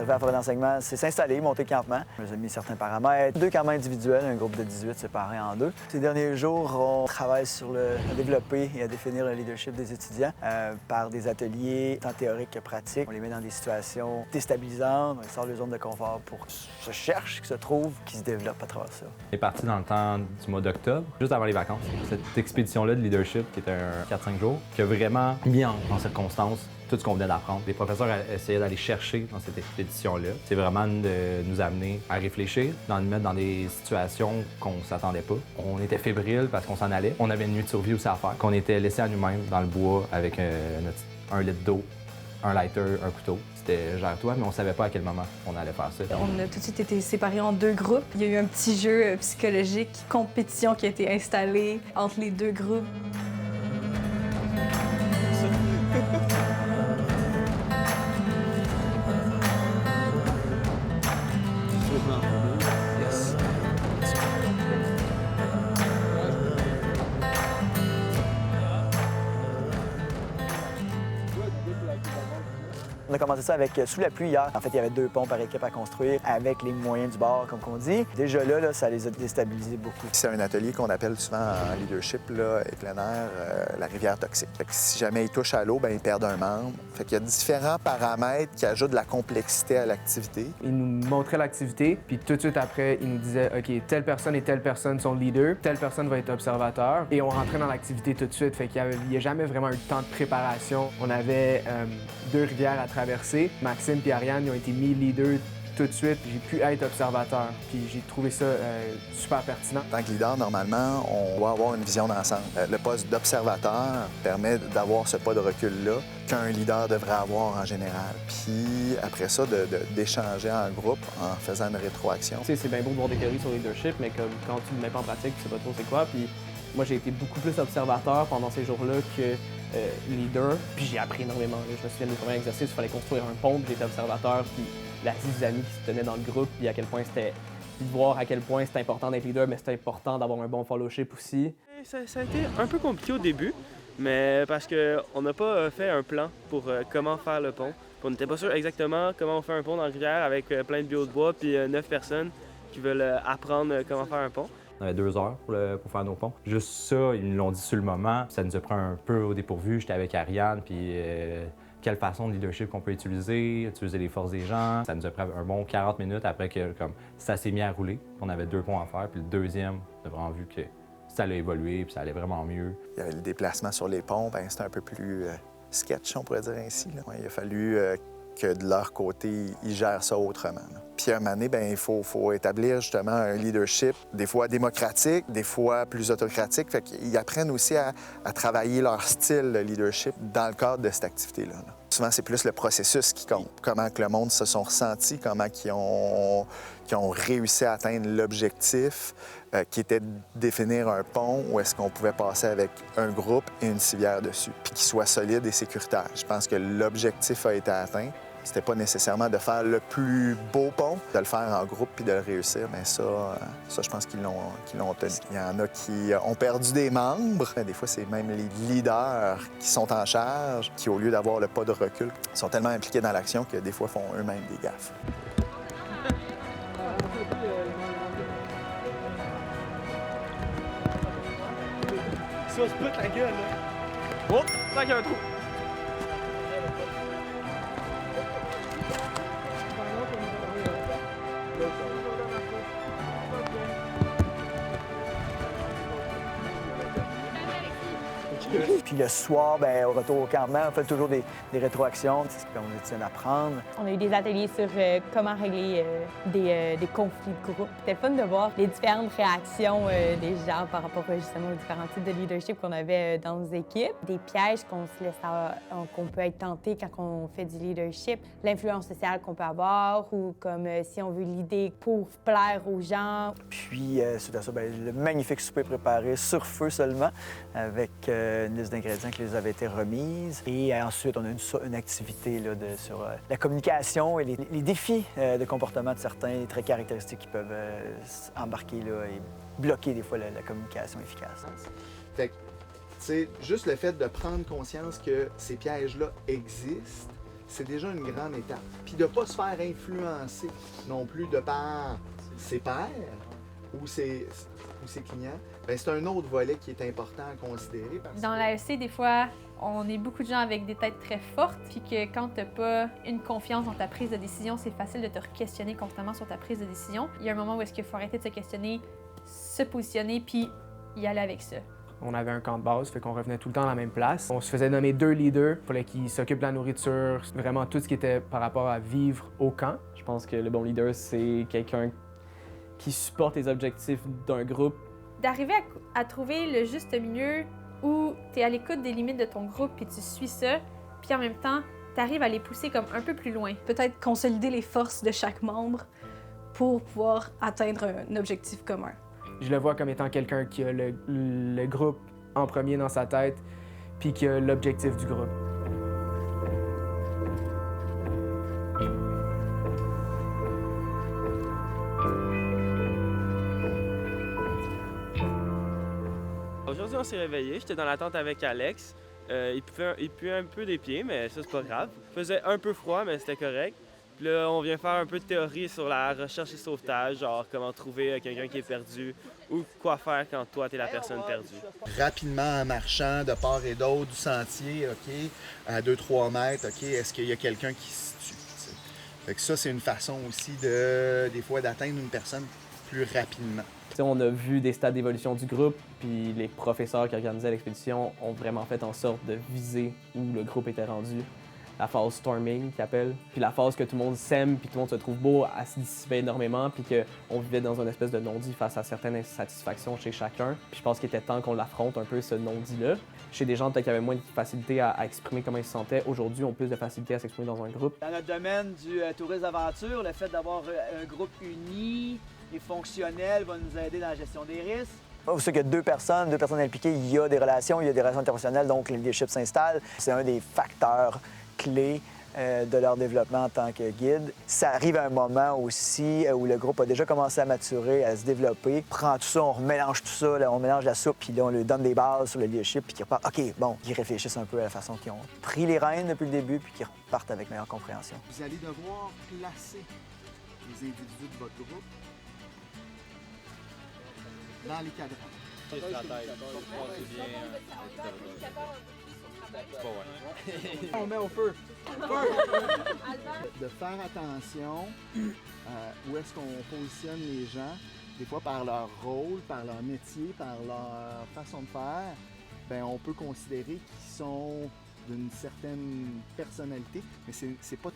arrivé à la forêt d'enseignement, c'est s'installer, monter le campement. J'ai mis certains paramètres. 2 campements individuels, un groupe de 18 séparés en 2. Ces derniers jours, on travaille à développer et à définir le leadership des étudiants par des ateliers tant théoriques que pratiques. On les met dans des situations déstabilisantes, on les sort de leur zone de confort pour qu'ils se cherchent, qu'ils se trouvent, qu'ils se développent à travers ça. On est parti dans le temps du mois d'octobre, juste avant les vacances. Cette expédition-là de leadership, qui était un 4-5 jours, qui a vraiment mis en circonstance tout ce qu'on venait d'apprendre. Les professeurs essayaient d'aller chercher dans cette expédition-là. C'est vraiment de nous amener à réfléchir, de nous mettre dans des situations qu'on ne s'attendait pas. On était fébriles parce qu'on s'en allait. On avait une nuit de survie aussi à faire, qu'on était laissés à nous-mêmes dans le bois avec un litre d'eau, un lighter, un couteau. C'était gère-toi, mais on savait pas à quel moment on allait faire ça. On a tout de suite été séparés en 2 groupes. Il y a eu un petit jeu psychologique, compétition qui a été installée entre les 2 groupes. On a commencé ça avec sous la pluie hier. En fait, il y avait 2 ponts par équipe à construire avec les moyens du bord, comme on dit. Déjà là, ça les a déstabilisés beaucoup. C'est un atelier qu'on appelle souvent en leadership là, et plein air, la rivière toxique. Fait que si jamais ils touchent à l'eau, ben ils perdent un membre. Fait qu'il y a différents paramètres qui ajoutent de la complexité à l'activité. Il nous montrait l'activité, puis tout de suite après, il nous disait « OK, telle personne et telle personne sont leaders, telle personne va être observateur. » Et on rentrait dans l'activité tout de suite, fait qu'il n'y a jamais vraiment eu de temps de préparation. On avait 2 rivières à traverser. Maxime et Ariane ils ont été mis leaders tout de suite. J'ai pu être observateur, puis j'ai trouvé ça super pertinent. En tant que leader, normalement, on doit avoir une vision d'ensemble. Le poste d'observateur permet d'avoir ce pas de recul-là qu'un leader devrait avoir en général. Puis après ça, d'échanger en groupe en faisant une rétroaction. Tu sais, c'est bien beau de voir des théories sur le leadership, mais comme quand tu le mets pas en pratique, tu sais pas trop c'est quoi. Puis moi, j'ai été beaucoup plus observateur pendant ces jours-là que leader, puis j'ai appris énormément. Là. Je me souviens de mes premiers exercices, il fallait construire un pont, puis j'étais observateur, puis la zizanie qui se tenait dans le groupe, puis à quel point c'était... Puis de voir à quel point c'était important d'être leader, mais c'était important d'avoir un bon fellowship aussi. Ça a été un peu compliqué au début, mais parce qu'on n'a pas fait un plan pour comment faire le pont. Puis on n'était pas sûr exactement comment on fait un pont dans la rivière avec plein de bio de bois, puis 9 personnes qui veulent apprendre comment faire un pont. On avait 2 heures pour faire nos ponts. Juste ça, ils nous l'ont dit sur le moment. Ça nous a pris un peu au dépourvu. J'étais avec Ariane, puis quelle façon de leadership qu'on peut utiliser les forces des gens. Ça nous a pris un bon 40 minutes après que comme, ça s'est mis à rouler. On avait 2 ponts à faire, puis le deuxième, on a vraiment vu que ça allait évoluer, puis ça allait vraiment mieux. Il y avait le déplacement sur les ponts, bien, c'était un peu plus sketch, on pourrait dire ainsi. Là. Ouais, il a fallu que de leur côté, ils gèrent ça autrement. Là. Puis à un moment donné, bien, il faut établir justement un leadership, des fois démocratique, des fois plus autocratique. Fait qu'ils apprennent aussi à travailler leur style de leadership dans le cadre de cette activité-là. Là. Souvent, c'est plus le processus qui compte. Comment que le monde se sont ressentis, comment qu'ils ont réussi à atteindre l'objectif qui était de définir un pont où est-ce qu'on pouvait passer avec un groupe et une civière dessus, puis qu'il soit solide et sécuritaire. Je pense que l'objectif a été atteint. C'était pas nécessairement de faire le plus beau pont, de le faire en groupe puis de le réussir. Mais ça je pense qu'ils l'ont tenu. Il y en a qui ont perdu des membres. Des fois, c'est même les leaders qui sont en charge, qui, au lieu d'avoir le pas de recul, sont tellement impliqués dans l'action que des fois font eux-mêmes des gaffes. Si on se pète la gueule, là. Oh! Là, il y a un trou. Puis le soir, bien, au retour au campement, on fait toujours des rétroactions, c'est ce qu'on essaie d'apprendre. On a eu des ateliers sur comment régler des conflits de groupe. C'était fun de voir les différentes réactions des gens par rapport justement aux différents types de leadership qu'on avait dans nos équipes. Des pièges qu'on peut être tenté quand on fait du leadership. L'influence sociale qu'on peut avoir ou comme si on veut l'idée pour plaire aux gens. Puis, suite à ça, bien, le magnifique souper préparé sur feu seulement avec une liste d'ingrédients qui les avait été remises. Et ensuite, on a une activité là, sur la communication et les défis de comportement de certains, les traits caractéristiques qui peuvent embarquer là, et bloquer des fois la communication efficace. Fait que, tu sais, juste le fait de prendre conscience que ces pièges-là existent, c'est déjà une grande étape. Puis de ne pas se faire influencer non plus de par ses pairs ou ses clients, bien, c'est un autre volet qui est important à considérer. Dans l'AEC, des fois, on est beaucoup de gens avec des têtes très fortes, puis que quand tu n'as pas une confiance dans ta prise de décision, c'est facile de te questionner constamment sur ta prise de décision. Il y a un moment où est-ce qu'il faut arrêter de se questionner, se positionner, puis y aller avec ça. On avait un camp de base, fait qu'on revenait tout le temps à la même place. On se faisait nommer 2 leaders, il fallait qu'ils s'occupent de la nourriture, vraiment tout ce qui était par rapport à vivre au camp. Je pense que le bon leader, c'est quelqu'un qui supporte les objectifs d'un groupe. D'arriver à trouver le juste milieu où tu es à l'écoute des limites de ton groupe puis tu suis ça, puis en même temps, tu arrives à les pousser comme un peu plus loin. Peut-être consolider les forces de chaque membre pour pouvoir atteindre un objectif commun. Je le vois comme étant quelqu'un qui a le groupe en premier dans sa tête, puis qui a l'objectif du groupe. Aujourd'hui, on s'est réveillé. J'étais dans la tente avec Alex. Il puait un peu des pieds, mais ça, c'est pas grave. Il faisait un peu froid, mais c'était correct. Puis là, on vient faire un peu de théorie sur la recherche et sauvetage, genre comment trouver quelqu'un qui est perdu ou quoi faire quand toi, t'es la personne perdue. Rapidement, en marchant de part et d'autre du sentier, OK, à 2-3 mètres, OK, est-ce qu'il y a quelqu'un qui se tue? T'sais? Fait que ça, c'est une façon aussi des fois, d'atteindre une personne plus rapidement. T'sais, on a vu des stades d'évolution du groupe, puis les professeurs qui organisaient l'expédition ont vraiment fait en sorte de viser où le groupe était rendu. La phase storming, qu'ils appellent, puis la phase que tout le monde s'aime, puis tout le monde se trouve beau, elle se dissipait énormément, puis qu'on vivait dans une espèce de non-dit face à certaines insatisfactions chez chacun. Puis je pense qu'il était temps qu'on l'affronte un peu, ce non-dit-là. Chez des gens peut-être qui avaient moins de facilité à exprimer comment ils se sentaient, aujourd'hui, ont plus de facilité à s'exprimer dans un groupe. Dans notre domaine du tourisme d'aventure, le fait d'avoir un groupe uni et fonctionnel va nous aider dans la gestion des risques. Vous savez qu'il y a deux personnes impliquées, il y a des relations interpersonnelles, donc le leadership s'installe. C'est un des facteurs clés de leur développement en tant que guide. Ça arrive à un moment aussi où le groupe a déjà commencé à maturer, à se développer. On prend tout ça, on remélange tout ça, là, on mélange la soupe, puis là, on leur donne des bases sur le leadership, puis qu'ils repartent. OK, bon, ils réfléchissent un peu à la façon qu'ils ont pris les rênes depuis le début, puis qu'ils repartent avec meilleure compréhension. Vous allez devoir placer les individus de votre groupe dans les cadrans. On met au feu. De faire attention où est-ce qu'on positionne les gens, des fois par leur rôle, par leur métier, par leur façon de faire, bien, on peut considérer qu'ils sont d'une certaine personnalité, mais c'est pas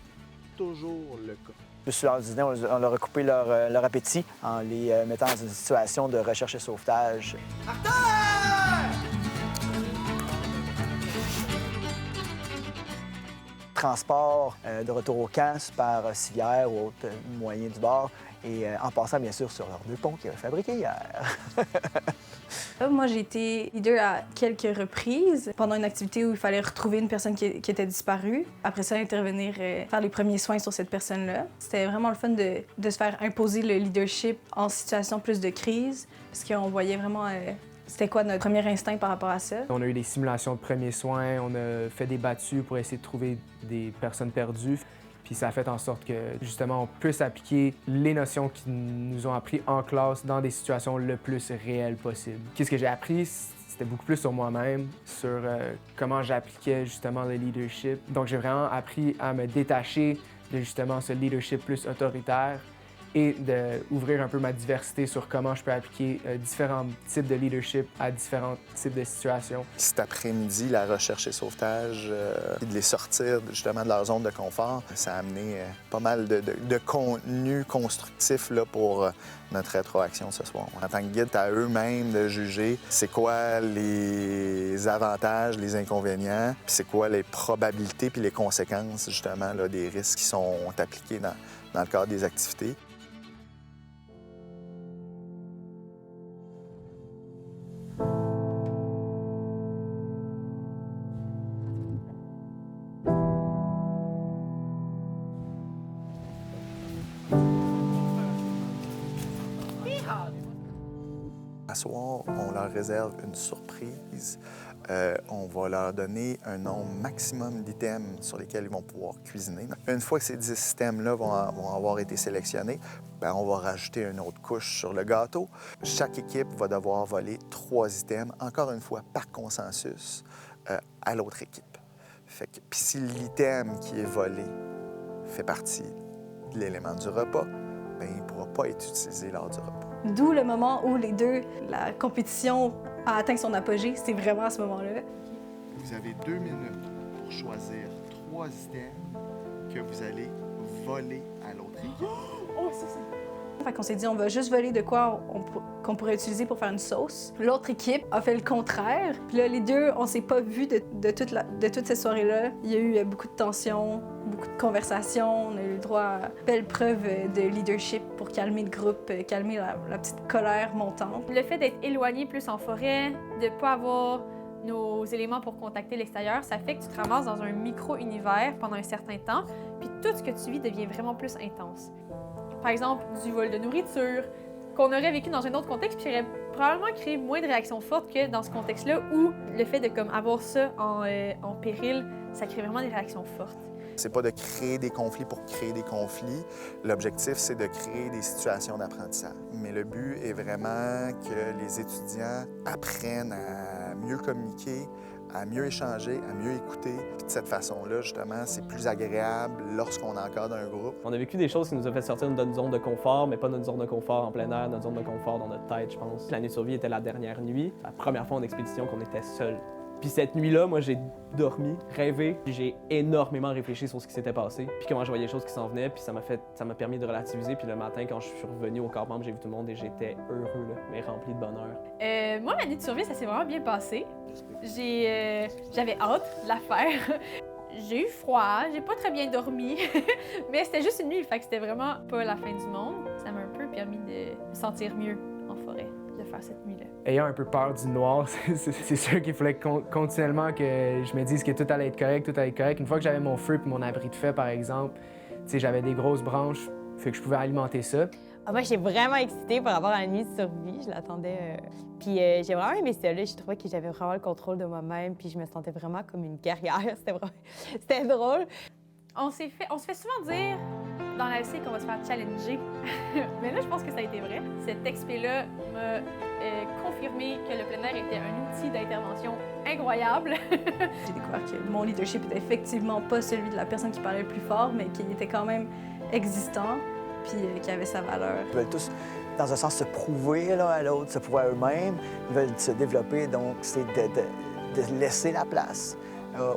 toujours le cas. Plus lors du dîner, on leur a coupé leur appétit en les mettant dans une situation de recherche et sauvetage. Transport de retour au camp par civière ou autre moyen du bord, et en passant bien sûr sur leurs deux ponts qu'ils avaient fabriqués hier. Moi, j'ai été leader à quelques reprises pendant une activité où il fallait retrouver une personne qui était disparue. Après ça, intervenir, faire les premiers soins sur cette personne-là. C'était vraiment le fun de se faire imposer le leadership en situation plus de crise, parce qu'on voyait vraiment c'était quoi notre premier instinct par rapport à ça. On a eu des simulations de premiers soins, on a fait des battues pour essayer de trouver des personnes perdues. Puis ça a fait en sorte que, justement, on puisse appliquer les notions qui nous ont appris en classe dans des situations le plus réelles possible. Qu'est-ce que j'ai appris? C'était beaucoup plus sur moi-même, sur comment j'appliquais justement le leadership. Donc j'ai vraiment appris à me détacher de justement ce leadership plus autoritaire et d'ouvrir un peu ma diversité sur comment je peux appliquer différents types de leadership à différents types de situations. Cet après-midi, la recherche et sauvetage, et de les sortir justement de leur zone de confort, ça a amené pas mal de contenu constructif là, pour notre rétroaction ce soir. En tant que guide, à eux-mêmes de juger c'est quoi les avantages, les inconvénients, puis c'est quoi les probabilités puis les conséquences justement là, des risques qui sont appliqués dans le cadre des activités. À soir, on leur réserve une surprise On va leur donner un nombre maximum d'items sur lesquels ils vont pouvoir cuisiner. Une fois que ces 10 items-là vont avoir été sélectionnés, bien, on va rajouter une autre couche sur le gâteau. Chaque équipe va devoir voler 3 items, encore une fois, par consensus, à l'autre équipe. Fait que, puis si l'item qui est volé fait partie de l'élément du repas, bien, il ne pourra pas être utilisé lors du repas. D'où le moment où la compétition a atteint son apogée. C'est vraiment à ce moment-là. Vous avez 2 minutes pour choisir 3 items que vous allez voler à l'autre équipe. Oh, c'est ça. Fait qu'on s'est dit, on va juste voler de quoi qu'on pourrait utiliser pour faire une sauce. L'autre équipe a fait le contraire. Puis là, les deux, on s'est pas vus de toute cette soirée-là. Il y a eu beaucoup de tensions, beaucoup de conversations. On a eu le droit à belle preuve de leadership pour calmer le groupe, calmer la petite colère montante. Le fait d'être éloigné plus en forêt, de pas avoir nos éléments pour contacter l'extérieur, ça fait que tu te ramasses dans un micro-univers pendant un certain temps, puis tout ce que tu vis devient vraiment plus intense. Par exemple, du vol de nourriture, qu'on aurait vécu dans un autre contexte, puis aurait probablement créé moins de réactions fortes que dans ce contexte-là, où le fait de avoir ça en péril, ça crée vraiment des réactions fortes. C'est pas de créer des conflits pour créer des conflits. L'objectif, c'est de créer des situations d'apprentissage. Mais le but est vraiment que les étudiants apprennent à mieux communiquer, à mieux échanger, à mieux écouter. Puis de cette façon-là, justement, c'est plus agréable lorsqu'on encadre un groupe. On a vécu des choses qui nous ont fait sortir de notre zone de confort, mais pas notre zone de confort en plein air, notre zone de confort dans notre tête, je pense. La nuit de survie était la dernière nuit, la première fois en expédition qu'on était seul. Puis cette nuit-là, moi, j'ai dormi, rêvé, puis j'ai énormément réfléchi sur ce qui s'était passé, puis comment je voyais les choses qui s'en venaient, puis ça m'a permis de relativiser. Puis le matin, quand je suis revenu au corps membre, j'ai vu tout le monde et j'étais heureux, là, mais rempli de bonheur. Moi, ma nuit de survie, ça s'est vraiment bien passé. J'avais hâte de la faire. J'ai eu froid, j'ai pas très bien dormi, mais c'était juste une nuit, fait que c'était vraiment pas la fin du monde. Ça m'a un peu permis de me sentir mieux en forêt, de faire cette nuit-là. Ayant un peu peur du noir, c'est sûr qu'il fallait continuellement que je me dise que tout allait être correct, tout allait être correct. Une fois que j'avais mon feu et mon abri de feu, par exemple, j'avais des grosses branches, fait que je pouvais alimenter ça. Moi, j'étais vraiment excitée par rapport à la nuit de survie. Je l'attendais. Puis j'ai vraiment aimé ça. Là. Je trouvais que j'avais vraiment le contrôle de moi-même. Puis je me sentais vraiment comme une guerrière. C'était drôle. On se fait souvent dire dans la LC qu'on va se faire challenger. Mais là, je pense que ça a été vrai. Cet expé-là m'a confirmé que le plein air était un outil d'intervention incroyable. J'ai découvert que mon leadership était effectivement pas celui de la personne qui parlait le plus fort, mais qu'il était quand même existant, puis qui avait sa valeur. Ils veulent tous, dans un sens, se prouver l'un à l'autre, se prouver à eux-mêmes. Ils veulent se développer, donc c'est de laisser la place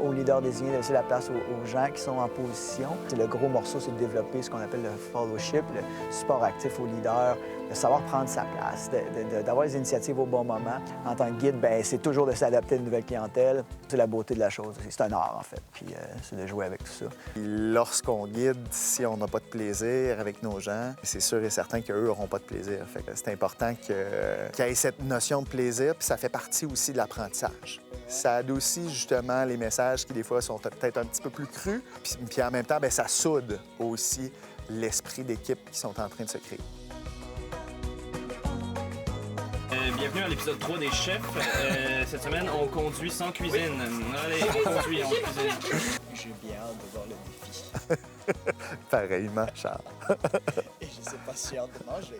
aux leaders désignés, de laisser la place aux gens qui sont en position. Le gros morceau, c'est de développer ce qu'on appelle le fellowship, le support actif aux leaders, de savoir prendre sa place, d'avoir les initiatives au bon moment. En tant que guide, bien, c'est toujours de s'adapter à une nouvelle clientèle. C'est la beauté de la chose. C'est un art, en fait, puis c'est de jouer avec tout ça. Lorsqu'on guide, si on n'a pas de plaisir avec nos gens, c'est sûr et certain qu'eux n'auront pas de plaisir. Fait que c'est important qu'il y ait cette notion de plaisir, puis ça fait partie aussi de l'apprentissage. Ça adoucit justement les messages qui, des fois, sont peut-être un petit peu plus crus, puis en même temps, bien, ça soude aussi l'esprit d'équipe qui sont en train de se créer. Bienvenue à l'épisode 3 des chefs. Cette semaine, on conduit sans cuisine. Allez, on conduit en cuisine. J'ai bien hâte de voir le défi. Pareillement, Charles. Et je sais pas si j'ai hâte de manger.